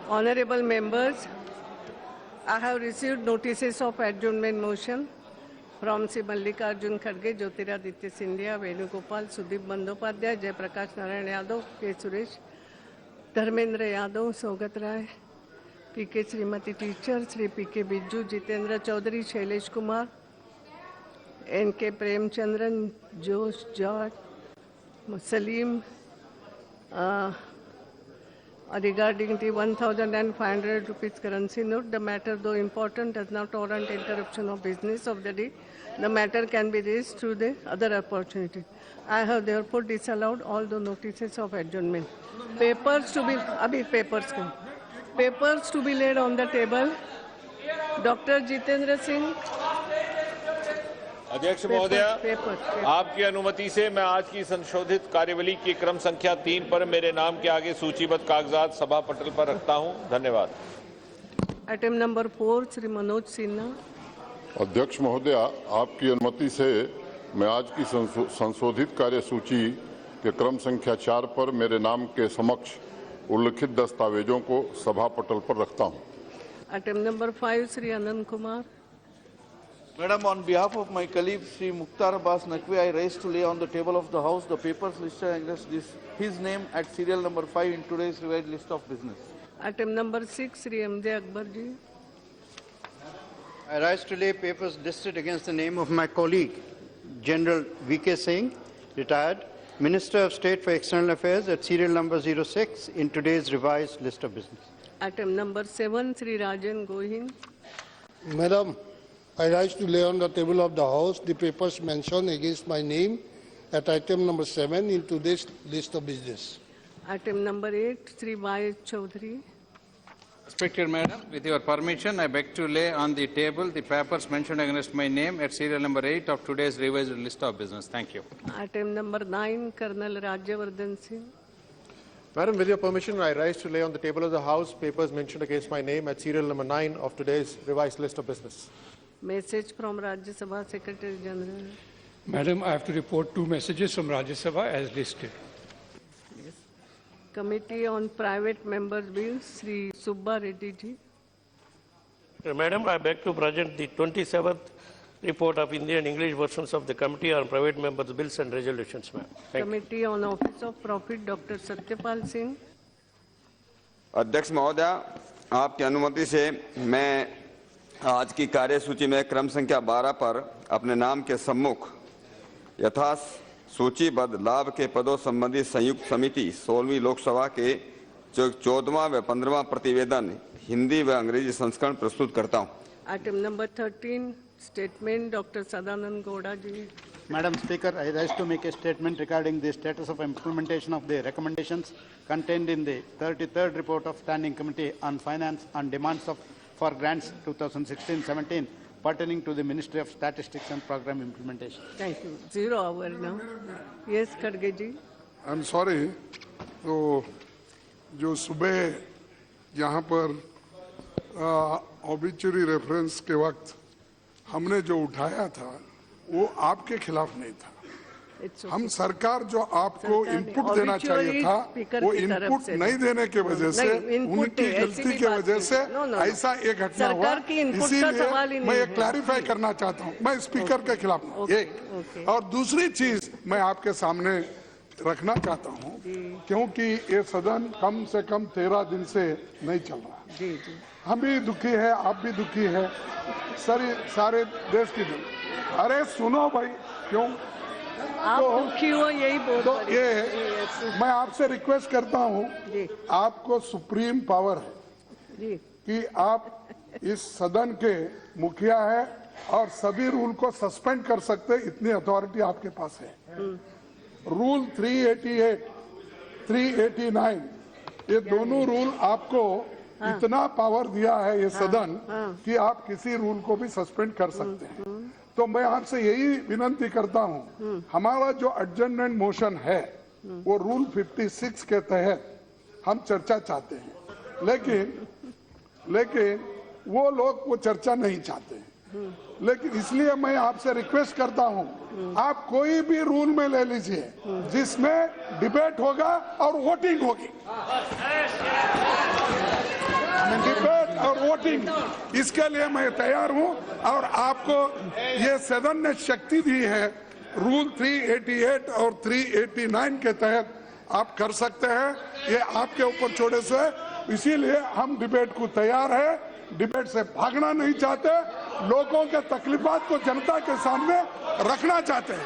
Honorable members, I have received notices of adjournment motion from Sri Mallikarjun Kharge, Jyotiraditya Scindia, Venugopal, Sudeep Bandyopadhyay, Jayaprakash Narayan Yadav, K. Suresh, Dharmendra Yadav, Saugat Rai, P.K. Srimati Teacher, Sri P.K. Bijju, Jitendra Chaudhary, Shailesh Kumar, N.K. Premchandran, Josh George, Salim, regarding the 1,500 rupees currency note, the matter, though important, does not warrant interruption of business of the day. The matter can be raised through the other opportunity. I have therefore disallowed all the notices of adjournment. Papers to be laid on the table. Dr. Jitendra Singh. अध्यक्ष महोदय, आपकी अनुमति से मैं आज की संशोधित कार्यवली की क्रम संख्या 3 पर मेरे नाम के आगे सूचीबद्ध कागजात सभा पटल पर रखता हूं। धन्यवाद। Item number 4 Shri Manoj Sinha. अध्यक्ष महोदय, आपकी अनुमति से मैं आज की संशोधित कार्यसूची के क्रम संख्या 4 पर मेरे नाम के समक्ष उल्लिखित दस्तावेजों को सभा पटल पर रखता हूं। Item number 5 Shri Anant Kumar. Madam, on behalf of my colleague Sri Mukhtar Abbas Naqvi, I raise to lay on the table of the House the papers listed against his name at serial number 5 in today's revised list of business. Item number 6, Sri M.J. Akbar ji. I rise to lay papers listed against the name of my colleague, General V.K. Singh, retired, Minister of State for External Affairs at serial number 06 in today's revised list of business. Item number 7, Sri Rajan Gohin. Madam, I rise to lay on the table of the House the papers mentioned against my name at item number 7 in today's list of business. Item number 8, Sri Y. Chaudhary. Respected Madam, with your permission, I beg to lay on the table the papers mentioned against my name at serial number 8 of today's revised list of business. Thank you. Item number 9, Colonel Rajyavardhan Singh. Madam, with your permission, I rise to lay on the table of the House papers mentioned against my name at serial number 9 of today's revised list of business. Message from Rajya Sabha Secretary General. Madam, I have to report 2 messages from Rajya Sabha as listed. Yes. Committee on Private Members Bills, Sri Subba Reddy ji. Madam, I beg to present the 27th report of Hindi and English versions of the Committee on Private Members Bills and Resolutions. Committee on Office of Profit, Dr. Satyapal Singh. अध्यक्ष महोदय, आपकी अनुमति से मैं आज की कार्यसूची में क्रम संख्या 12 पर अपने नाम के सम्मुख यथा सूचीबद्ध लाभ के पदों संबंधी संयुक्त समिति 16वीं लोकसभा के 14वां व 15वां प्रतिवेदन हिंदी व अंग्रेजी संस्करण प्रस्तुत करता हूं। Item number 13 statement doctor Sadananda Gowda ji. Madam Speaker, I rise to make a statement regarding the status of implementation of the recommendations contained in the 33rd report of Standing Committee on Finance on demands for grants 2016-17 pertaining to the Ministry of Statistics and Program Implementation. Thank you. 0 hour now. Yes, Kharge ji. I'm sorry. तो जो सुबह यहाँ पर obituary reference के वक्त हमने जो उठाया था वो आपके खिलाफ नहीं था। हम सरकार जो आपको इनपुट देना चाहिए था वो इनपुट नहीं देने के वजह से उनकी गलती की वजह से ऐसा एक घटना हुआ। इसीलिए मैं ये क्लैरिफाई करना चाहता हूँ, मैं स्पीकर के खिलाफ एक और दूसरी चीज मैं आपके सामने रखना चाहता हूँ क्योंकि ये सदन कम से कम 13 दिन से नहीं चल रहा। हम भी दुखी है, आप भी दुखी है, सारे देश की अरे सुनो भाई, क्यों आप दुखी हो यही बोल तो ये मैं आपसे रिक्वेस्ट करता हूँ, आपको सुप्रीम पावर है कि आप इस सदन के मुखिया है और सभी रूल को सस्पेंड कर सकते, इतनी अथॉरिटी आपके पास है। रूल 388, 389 ये दोनों रूल आपको इतना पावर दिया है ये सदन कि आप किसी रूल को भी सस्पेंड कर सकते हैं। तो मैं आपसे यही विनती करता हूं, हमारा जो एडजर्नमेंट मोशन है वो रूल 56 के तहत हम चर्चा चाहते हैं, लेकिन वो लोग वो चर्चा नहीं चाहते हैं। लेकिन इसलिए मैं आपसे रिक्वेस्ट करता हूं, आप कोई भी रूल में ले लीजिए जिसमें डिबेट होगा और वोटिंग होगी। डिबेट और वोटिंग, इसके लिए मैं तैयार हूं। और आपको ये सदन ने शक्ति दी है, रूल 388 और 389 के तहत आप कर सकते हैं। ये आपके ऊपर छोड़े से, इसीलिए हम डिबेट को तैयार है। डिबेट से भागना नहीं चाहते, लोगों के तकलीफात को जनता के सामने रखना चाहते हैं।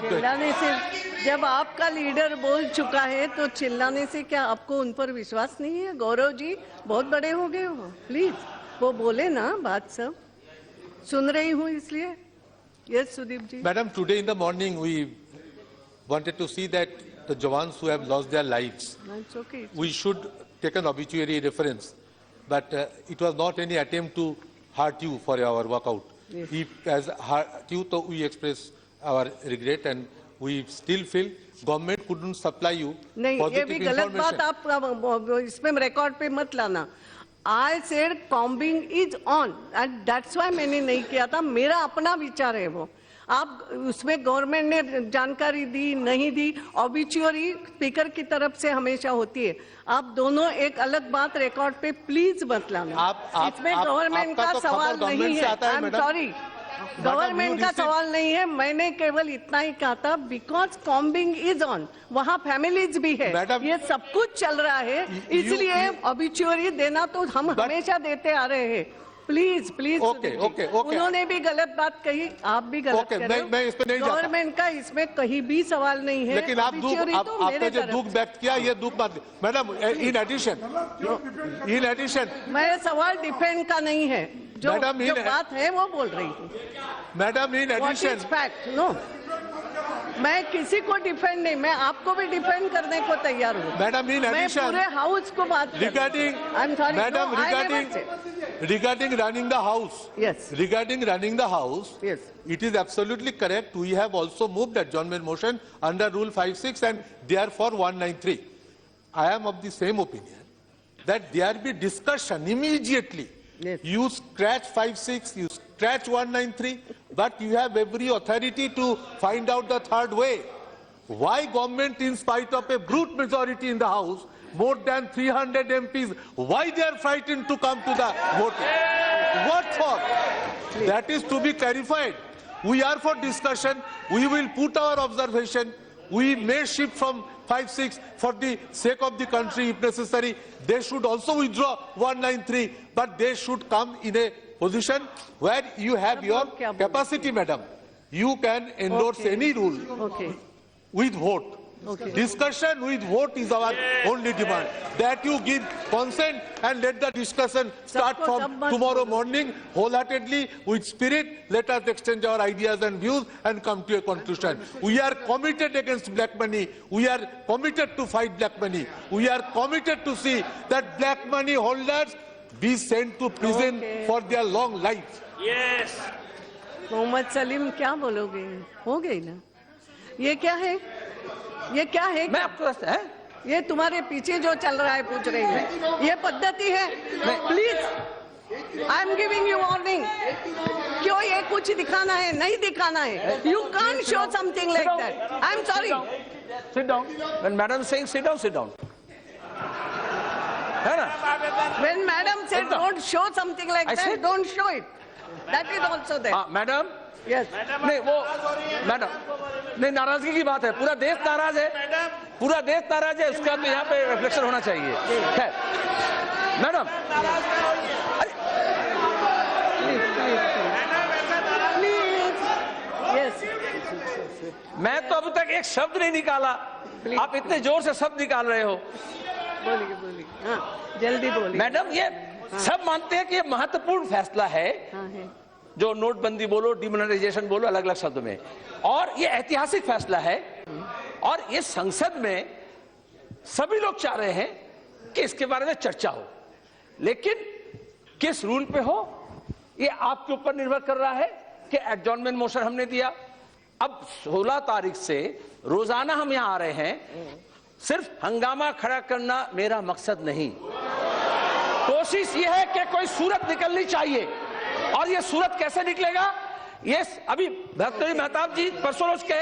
चिल्लाने से, जब आपका लीडर बोल चुका है तो चिल्लाने से क्या आपको उन पर विश्वास नहीं है? गौरव जी बहुत बड़े हो गए हो, प्लीज वो बोले ना, बात सब सुन रही हूँ इसलिए। Yes Sudeep ji. Madam, today in the morning we wanted to see that the Jawans who have lost their lives, It's okay. we should take an obituary reference, but it was not any attempt to hurt you for our walkout. Yes. If as hurt you, so we express our regret and we still feel government couldn't supply you नहीं, ये भी positive गलत बात information. आप इसमें record पे मत लाना। I said combing is on and that's why मैंने नहीं किया था, मेरा अपना विचार है वो। आप उसमें गवर्नमेंट ने जानकारी दी नहीं दी, ऑबिचुअरी स्पीकर की तरफ से हमेशा होती है। आप दोनों एक अलग बात रिकॉर्ड पे प्लीज मत लाना। इसमें गवर्नमेंट का सवाल नहीं है। आई एम सॉरी, गवर्नमेंट का सवाल नहीं है। मैंने केवल इतना ही कहा था बिकॉज कॉम्बिंग इज ऑन, वहाँ फैमिलीज भी है, ये सब कुछ चल रहा है, इसलिए ऑबिचुअरी देना तो हम हमेशा देते आ रहे हैं। Please please okay. उन्होंने भी गलत बात कही, आप भी गलत कर रहे हो। मैं इस पे नहीं जाता। गवर्नमेंट का इसमें कहीं भी सवाल नहीं है। लेकिन आप आपने जो दुख व्यक्त किया, ये दुख बात मैडम। इन एडिशन मेरा सवाल डिफेंड का नहीं है, जो बात है वो बोल रही हूँ madam. In addition fact no, मैं किसी को डिफेंड नहीं, मैं आपको भी डिफेंड करने को तैयार हूँ मैडम। इन एडिशन मैं पूरे हाउस को बात regarding madam regarding running the house. Yes. Regarding running the house. Yes. It is absolutely correct. We have also moved adjournment motion under Rule 56 and therefore 193. I am of the same opinion that there be discussion immediately. Yes. You scratch 56, you scratch 193, but you have every authority to find out the third way. Why government, in spite of a brute majority in the house, more than 300 MPs, why they are frightened to come to the voting? What for? That is to be clarified. We are for discussion. We will put our observation. We may shift from 5-6 for the sake of the country if necessary. They should also withdraw 193, but they should come in a position where you have your capacity, madam. You can endorse any rule with vote. Discussion with vote is our only demand. That you give consent and let the discussion start from tomorrow morning wholeheartedly with spirit. Let us exchange our ideas and views and come to a conclusion. We are committed against black money. We are committed to fight black money. We are committed to see that black money holders be sent to prison for their long lives. Yes. Mohammed Salim क्या बोलोगे? हो गई ना? ये क्या है? ये क्या है? मैं आपको है? ये तुम्हारे पीछे जो चल रहा है पूछ रही है, ये पद्धति है? Please, I am giving you warning. क्यों ये कुछ दिखाना है? नहीं दिखाना है। You can't show something like that. I am sorry. Sit down. When madam is saying sit down, sit down. है ना? When madam said don't show something like that, don't show it. That is also there. Madam Yes. नहीं वो madam नहीं, नाराजगी की बात है। पूरा देश नाराज है, पूरा देश नाराज है, उसका तो यहाँ पे रिफ्लेक्शन होना चाहिए। मैडम मैं तो अभी तक एक शब्द नहीं निकाला, आप इतने जोर से शब्द निकाल रहे हो। बोलिए बोलिए, हाँ जल्दी बोलिए। मैडम ये सब मानते हैं कि ये महत्वपूर्ण फैसला है, जो नोटबंदी बोलो, डिमोनेटाइजेशन बोलो, अलग अलग शब्द में, और ये ऐतिहासिक फैसला है। और ये संसद में सभी लोग चाह रहे हैं कि इसके बारे में चर्चा हो, लेकिन किस रूल पे हो ये आपके ऊपर निर्भर कर रहा है। कि एडजॉर्नमेंट मोशन हमने दिया, अब 16 तारीख से रोजाना हम यहां आ रहे हैं। सिर्फ हंगामा खड़ा करना मेरा मकसद नहीं, कोशिश ये है कि कोई सूरत निकलनी चाहिए, और ये सूरत कैसे निकलेगा? ये अभी भर्तृहरि मेहताब जी परसों रोज के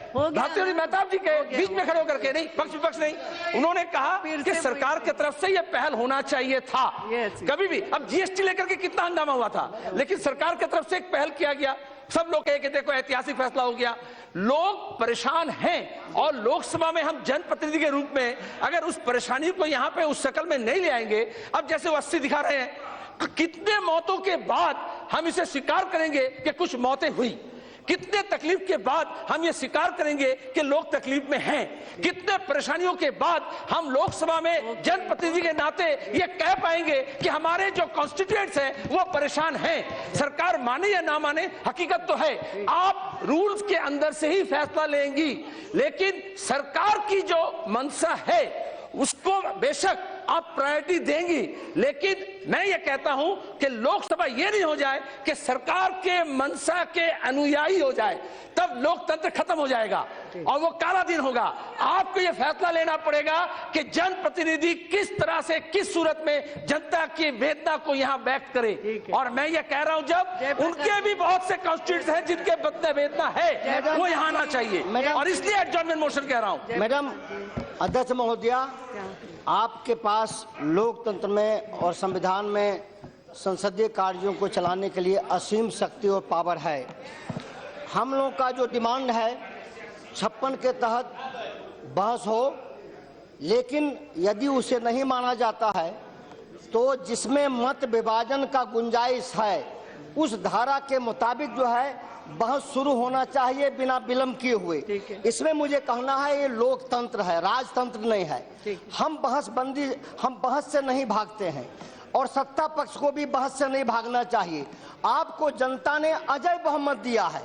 भर्तृहरि मेहताब जी के बीच में खड़े होकर के, नहीं पक्ष विपक्ष नहीं, उन्होंने कहा कि सरकार की तरफ से ये पहल होना चाहिए था कभी भी। अब जीएसटी लेकर के कितना हंगामा हुआ था, लेकिन सरकार की तरफ से एक पहल किया गया, सब लोग कहे कि देखो ऐतिहासिक फैसला हो गया। लोग परेशान हैं और लोकसभा में हम जनप्रतिनिधि के रूप में अगर उस परेशानी को यहाँ पे उस शक्ल में नहीं ले आएंगे, अब जैसे वो 80 दिखा रहे हैं, कितने मौतों के बाद हम इसे स्वीकार करेंगे कि कुछ मौतें हुई? कितने तकलीफ के बाद हम ये स्वीकार करेंगे कि लोग तकलीफ में हैं? कितने परेशानियों के बाद हम लोकसभा में जनप्रतिनिधि के नाते ये कह पाएंगे कि हमारे जो कॉन्स्टिट्यूएंट्स हैं वो परेशान हैं? सरकार माने या ना माने, हकीकत तो है आप रूल्स के अंदर से ही फैसला लेंगी, लेकिन सरकार की जो मंशा है उसको बेशक आप प्रायोरिटी देंगी, लेकिन मैं ये कहता हूं कि लोकसभा ये नहीं हो जाए कि सरकार के मंशा के अनुयायी हो जाए, तब लोकतंत्र खत्म हो जाएगा और वो काला दिन होगा। आपको ये फैसला लेना पड़ेगा कि जनप्रतिनिधि किस तरह से, किस सूरत में जनता की वेदना को यहाँ व्यक्त करे। और मैं ये कह रहा हूं, जब उनके भी बहुत से कॉन्स्टिट्यूएंट्स हैं जिनके बदले वेदना है, वो यहाँ आना चाहिए, और इसलिए एडजॉर्नमेंट मोशन कह रहा हूं। मैडम अध्यक्ष महोदया, आपके पास लोकतंत्र में और संविधान में संसदीय कार्यों को चलाने के लिए असीम शक्ति और पावर है। हम लोग का जो डिमांड है 56 के तहत बहस हो, लेकिन यदि उसे नहीं माना जाता है तो जिसमें मत विभाजन का गुंजाइश है उस धारा के मुताबिक जो है बहस शुरू होना चाहिए बिना विलंब किए हुए। इसमें मुझे कहना है ये लोकतंत्र है, राजतंत्र नहीं है। हम बहस से नहीं भागते हैं और सत्ता पक्ष को भी बहस से नहीं भागना चाहिए। आपको जनता ने अजय बहुमत दिया है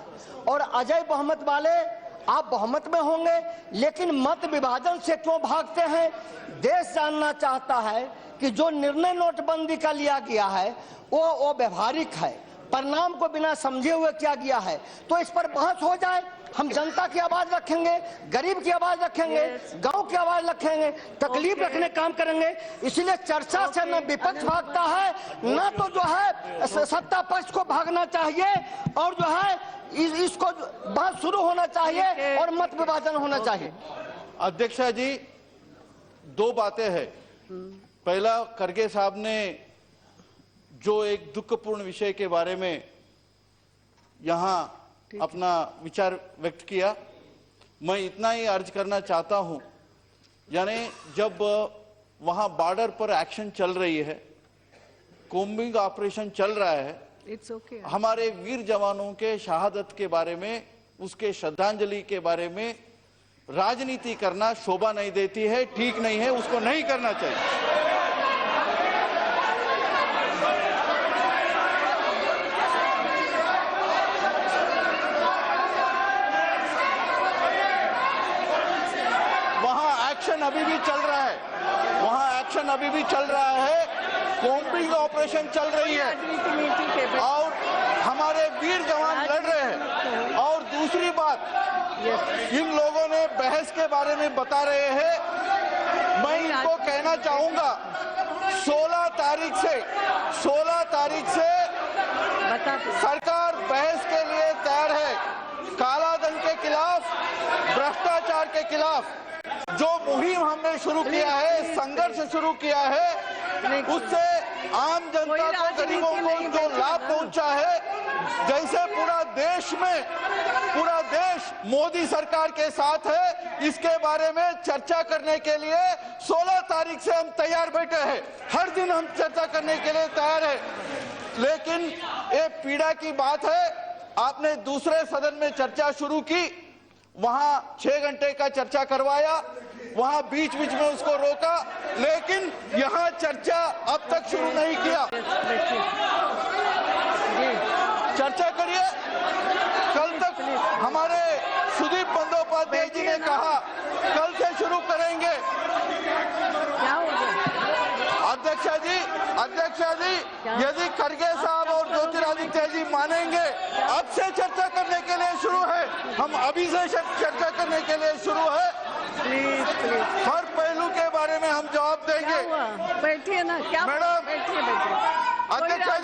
और अजय बहुमत वाले आप बहुमत में होंगे, लेकिन मत विभाजन से क्यों भागते हैं? देश जानना चाहता है कि जो निर्णय नोटबंदी का लिया गया है वो व्यवहारिक है, परिणाम को बिना समझे हुए किया गया है। तो इस पर बहस हो जाए, हम जनता की आवाज रखेंगे, गरीब की आवाज रखेंगे, गांव की आवाज रखेंगे, तकलीफ रखने काम करेंगे। इसलिए चर्चा से न विपक्ष भागता है, न तो जो है सत्ता पक्ष को भागना चाहिए, और जो है इसको बहस शुरू होना चाहिए और मत विभाजन होना चाहिए। अध्यक्षा जी, दो बातें हैं। पहला, खड़गे साहब ने जो एक दुखपूर्ण विषय के बारे में यहाँ अपना विचार व्यक्त किया, मैं इतना ही अर्ज करना चाहता हूं, यानी जब वहां बॉर्डर पर एक्शन चल रही है, कोम्बिंग ऑपरेशन चल रहा है, हमारे वीर जवानों के शहादत के बारे में, उसके श्रद्धांजलि के बारे में राजनीति करना शोभा नहीं देती है, ठीक नहीं है, उसको नहीं करना चाहिए। अभी भी चल रहा है, वहां एक्शन अभी भी चल रहा है, कोम्बिंग ऑपरेशन चल रही है और हमारे वीर जवान लड़ रहे हैं। और दूसरी बात, इन लोगों ने बहस के बारे में बता रहे हैं, मैं इनको कहना चाहूंगा 16 तारीख से सरकार बहस के लिए तैयार है। काला धन के खिलाफ, भ्रष्टाचार के खिलाफ जो मुहिम हमने शुरू किया है, संघर्ष शुरू किया है, उससे आम जनता को, गरीबों को जो लाभ पहुंचा है, जैसे पूरा देश मोदी सरकार के साथ है, इसके बारे में चर्चा करने के लिए 16 तारीख से हम तैयार बैठे हैं। हर दिन हम चर्चा करने के लिए तैयार है। लेकिन ये पीड़ा की बात है, आपने दूसरे सदन में चर्चा शुरू की, वहां 6 घंटे का चर्चा करवाया, वहां बीच बीच में उसको रोका, लेकिन यहां चर्चा अब तक शुरू नहीं किया। चर्चा करिए। कल तक हमारे सुदीप बंदोपाध्याय जी ने कहा कल से शुरू करेंगे। अध्यक्षा जी, यदि खड़गे साहब और ज्योतिरादित्य जी मानेंगे, अब से चर्चा करने के लिए शुरू है, हम अभी से चर्चा करने के लिए शुरू है। हर पहलू के बारे में हम जवाब देंगे। बैठिए ना, क्या मैडम, बैठिए। अध्यक्षा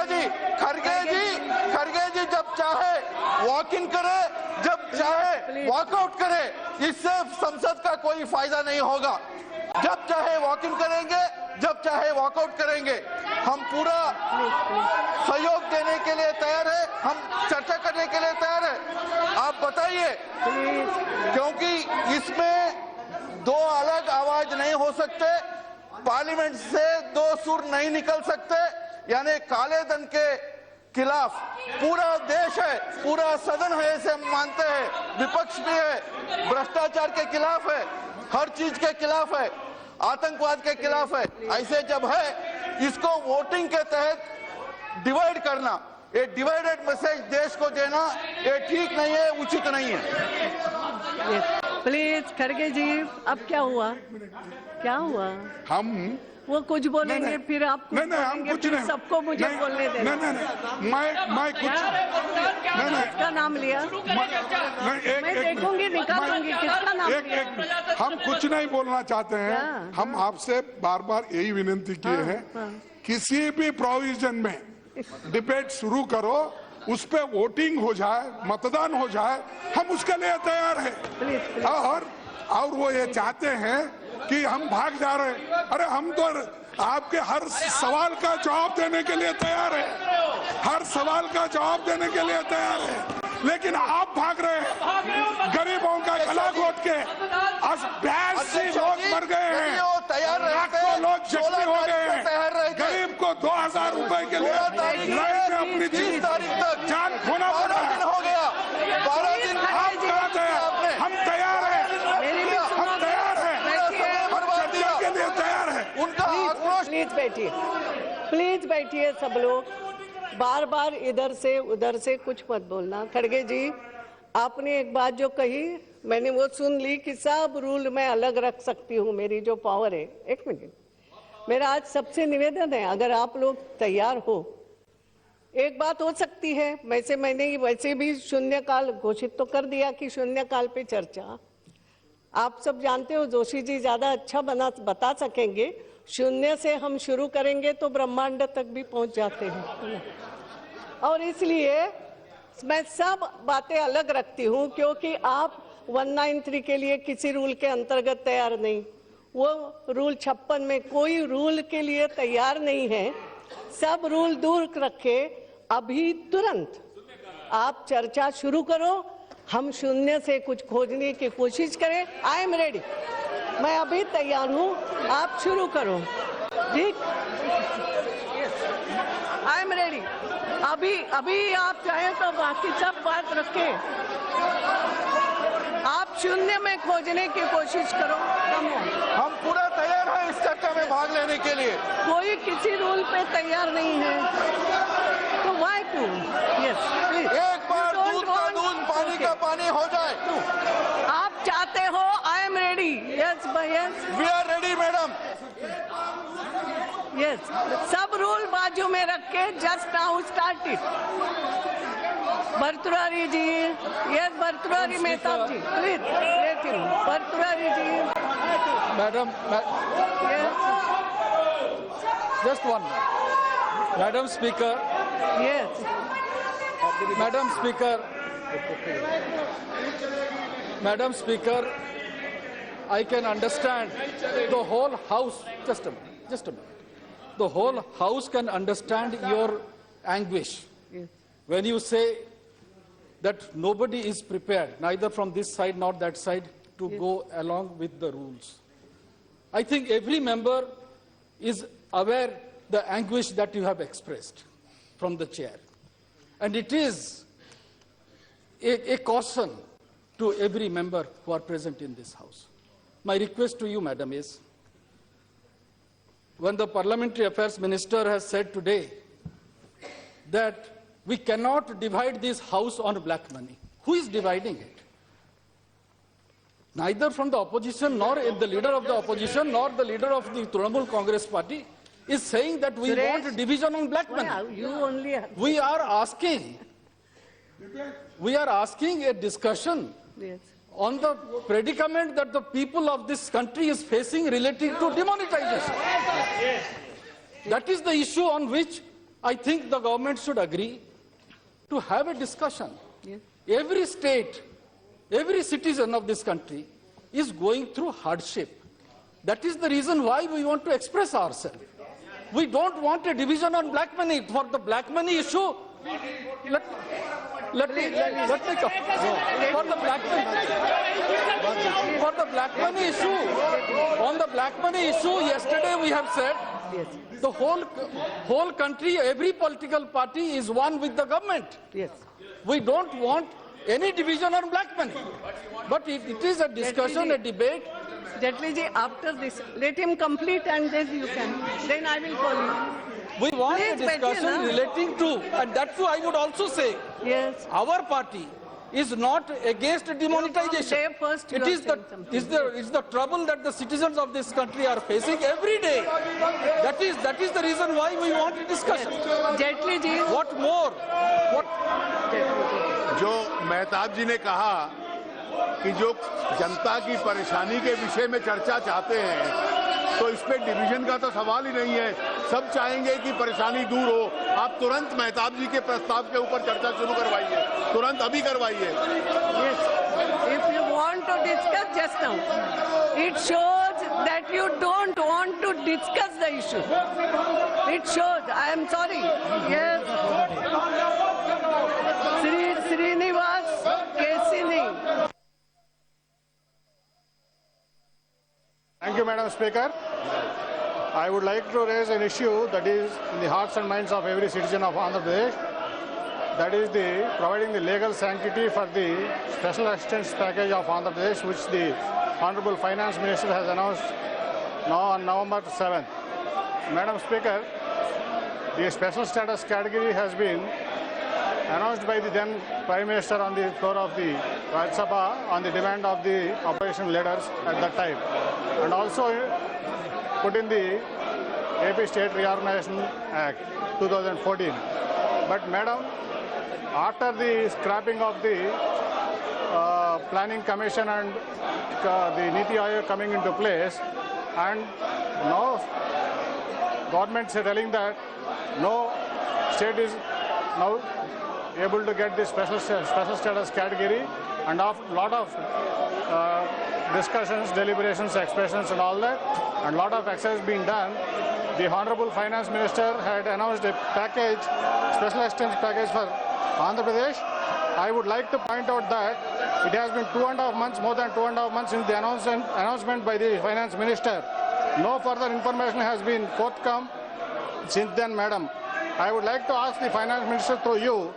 जी, खड़गे जी जब चाहे वॉक इन करे, जब चाहे वॉकआउट करे, इससे संसद का कोई फायदा नहीं होगा। जब चाहे वॉक इन करेंगे, जब चाहे वॉकआउट करेंगे। हम पूरा सहयोग देने के लिए तैयार है, हम चर्चा करने के लिए तैयार है। आप बताइए, क्योंकि इसमें दो अलग आवाज नहीं हो सकते, पार्लियामेंट से दो सुर नहीं निकल सकते। यानी काले धन के खिलाफ पूरा देश है, पूरा सदन है, इसे हम मानते हैं। विपक्ष भी है, भ्रष्टाचार के खिलाफ है, हर चीज के खिलाफ है, आतंकवाद के खिलाफ है। ऐसे जब है, इसको वोटिंग के तहत डिवाइड करना, ये डिवाइडेड मैसेज देश को देना, ये ठीक नहीं है, उचित नहीं है। प्लीज खड़गे जी, अब क्या हुआ? हम वो कुछ बोलेंगे, फिर आप कुछ बोलेंगे, फिर सबको मुझे बोलने देना। मैं कुछ किसका नाम लिया? मैं देखूंगी, निकालूंगी किसका नाम लिया। हम कुछ नहीं बोलना चाहते हैं। हम आपसे बार बार यही विनती किए हैं, किसी भी प्रोविजन में डिबेट शुरू करो, उस पे वोटिंग हो जाए, मतदान हो जाए, हम उसके लिए तैयार हैं। और वो ये चाहते हैं कि हम भाग जा रहे हैं। अरे हम तो आपके हर सवाल का जवाब देने के लिए तैयार है, हर सवाल का जवाब देने के लिए तैयार है, लेकिन आप भाग रहे हैं। गरीबों का गला घोट के 82 लोग मर गए हैं, लाखों लोग जख्मी हो गए हैं। गरीब को 2000 रुपए के लिए लाइन में अपनी जान खोना पड़ा है। हो गया 12 दिन। आप कहाँ तैयार? हम तैयार हैं, हम तैयार हैं, चर्चा के लिए तैयार हैं। उनका आक्रोश। प्लीज बैठिए सब लोग। बार बार इधर से उधर से कुछ मत बोलना। खड़गे जी, आपने एक बात जो कही, मैंने वो सुन ली कि सब रूल मैं अलग रख सकती हूँ, मेरी जो पावर है। एक मिनट, मेरा आज सबसे निवेदन है, अगर आप लोग तैयार हो, एक बात हो सकती है, मैंने वैसे भी शून्यकाल घोषित तो कर दिया कि शून्यकाल पे चर्चा। आप सब जानते हो, जोशी जी ज्यादा अच्छा बता सकेंगे। शून्य से हम शुरू करेंगे तो ब्रह्मांड तक भी पहुंच जाते हैं, और इसलिए मैं सब बातें अलग रखती हूं, क्योंकि आप 193 के लिए किसी रूल के अंतर्गत तैयार नहीं, वो रूल 56 में कोई रूल के लिए तैयार नहीं है। सब रूल दूर रखे, अभी तुरंत आप चर्चा शुरू करो, हम शून्य से कुछ खोजने की कोशिश करें। आई एम रेडी, मैं अभी तैयार हूँ, आप शुरू करो। ठीक, आई एम रेडी। अभी आप चाहें तो बाकी सब बात रखें, आप शून्य में खोजने की कोशिश करो। हम पूरा तैयार हैं इस चर्चा में भाग लेने के लिए। कोई किसी रूल पे तैयार नहीं है तो वाई टू? Yes please. एक बार दूध का दूध, पानी का पानी हो जाए। आप चाहते हो, I am ready. Yes yes, we are ready madam. Yes, सब रूल बाजू में रख के just now start it. Bhartruhari ji, yes Bhartruhari Mahtab ji, please let him. Bhartruhari ji. Madam, just one. Madam Speaker. Yes. Madam Speaker. Madam Speaker, I can understand the whole House. Just a minute. The whole House can understand your anguish when you say that nobody is prepared, neither from this side nor that side, to go along with the rules. I think every member is aware the anguish that you have expressed from the chair. And it is a caution to every member who are present in this House. My request to you, Madam, is when the Parliamentary Affairs Minister has said today that we cannot divide this House on black money. Who is dividing it? Neither from the opposition, nor the leader of the opposition, nor the leader of the Trinamool Congress Party is saying that we want division on black money. You only have... We are asking a discussion on the predicament that the people of this country is facing relating to demonetization. That is the issue on which I think the government should agree to have a discussion. Every state, every citizen of this country is going through hardship. That is the reason why we want to express ourselves. We don't want a division on black money. For the black money issue, let me come. For the black money issue, on the black money issue, yesterday we have said the whole country, every political party is one with the government. Yes. We don't want any division on black money. But it is a discussion, a debate. Jaitley ji, after this, let him complete and then you can. Then I will call you. We want Please, a discussion relating to, and that's why I would also say, yes, our party is not against demonetization. It is the trouble that the citizens of this country are facing every day. That is the reason why we want a discussion. Jaitley ji, what more? जो मेहताब जी ने कहा कि जो जनता की परेशानी के विषय में चर्चा चाहते हैं, तो इस पे डिवीजन का तो सवाल ही नहीं है। सब चाहेंगे कि परेशानी दूर हो। आप तुरंत मेहताब जी के प्रस्ताव के ऊपर चर्चा शुरू करवाइए, तुरंत अभी करवाइए। yes, if you want to discuss just now, it shows that you don't want to discuss the issue. It shows. I am sorry. Yes. Srinivas Kesini. Thank you, Madam Speaker. I would like to raise an issue that is in the hearts and minds of every citizen of Andhra Pradesh. That is providing the legal sanctity for the special assistance package of Andhra Pradesh, which the Honorable Finance Minister has announced now on November 7th. Madam Speaker, the special status category has been announced by the then Prime Minister on the floor of the Rajya Sabha on the demand of the opposition leaders at that time, and also put in the AP State Reorganization Act 2014. But Madam, after the scrapping of the Planning Commission and the Niti Aayog coming into place, and now government is telling that no state is now able to get this special status category, and after lot of discussions, deliberations, expressions and all that, and lot of exercise being done, the Honorable Finance Minister had announced a package, special assistance package for Andhra Pradesh. I would like to point out that it has been 2.5 months, more than 2.5 months since the announcement by the Finance Minister. No further information has been forthcome since then, Madam. I would like to ask the Finance Minister through you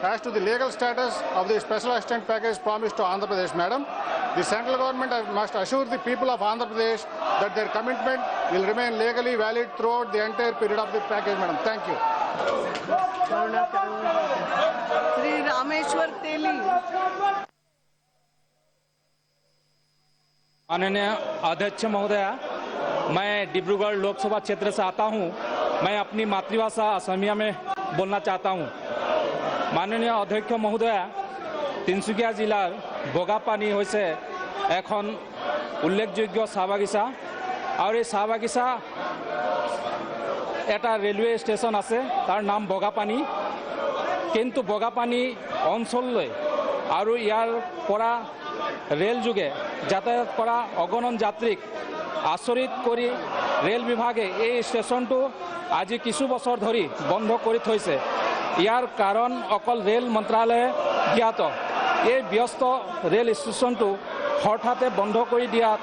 as to the legal status of the special assistance package promised to Andhra Pradesh, Madam. The central government must assure the people of Andhra Pradesh that their commitment will remain legally valid throughout the entire period of the package, Madam. Thank you. Sri Rameshwar Teli. माननीय अध्यक्ष महोदय, मैं डिब्रूगढ़ लोकसभा क्षेत्र से आता हूं। मैं अपनी मातृभाषा असमिया में बोलना चाहता हूं। माननीय अध्यक्ष महोदय, তিনচুকীয়া জিলাৰ বগাপানী হৈছে এখন উল্লেখযোগ্য চাহ বাগিচা, আৰু এই চাহ বাগিচা এটা ৰেলৱে ষ্টেচন আছে, তাৰ নাম বগাপানী। কিন্তু বগাপানী অঞ্চললৈ আৰু ইয়াৰ পৰা ৰেল যোগে যাতায়াত কৰা অগণন যাত্ৰীক আচৰিত কৰি ৰেল বিভাগে এই ষ্টেচনটো আজি কিছু বছৰ ধৰি বন্ধ কৰি থৈছে। ইয়াৰ কাৰণ অকল ৰেল মন্ত্ৰালয়ে জ্ঞাত। এই ব্যস্ত ৰেল ষ্টেচনটো হঠাতে বন্ধ কৰি দিয়াত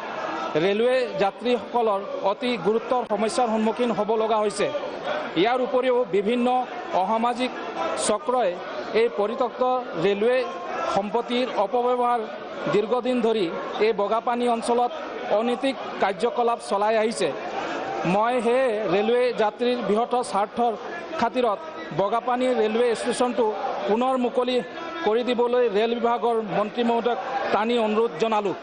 ৰেলৱে যাত্ৰীসকলৰ অতি গুৰুতৰ সমস্যাৰ সন্মুখীন হ'ব লগা হৈছে। ইয়াৰ উপৰিও বিভিন্ন অসামাজিক চক্ৰই এই পৰিত্যক্ত ৰেলৱে সম্পত্তিৰ অপব্যৱহাৰ দীৰ্ঘদিন ধৰি এই বগাপানী অঞ্চলত অনৈতিক কাৰ্যকলাপ চলাই আহিছে। মই সেয়ে ৰেলৱে যাত্ৰীৰ বৃহৎ স্বাৰ্থৰ খাতিৰত বগাপানী ৰেলৱে ষ্টেচনটো পুনৰ মুকলি কৰি দিবলৈ ৰেল বিভাগৰ মন্ত্ৰী মহোদয়ক টানি অনুৰোধ জনালোঁ।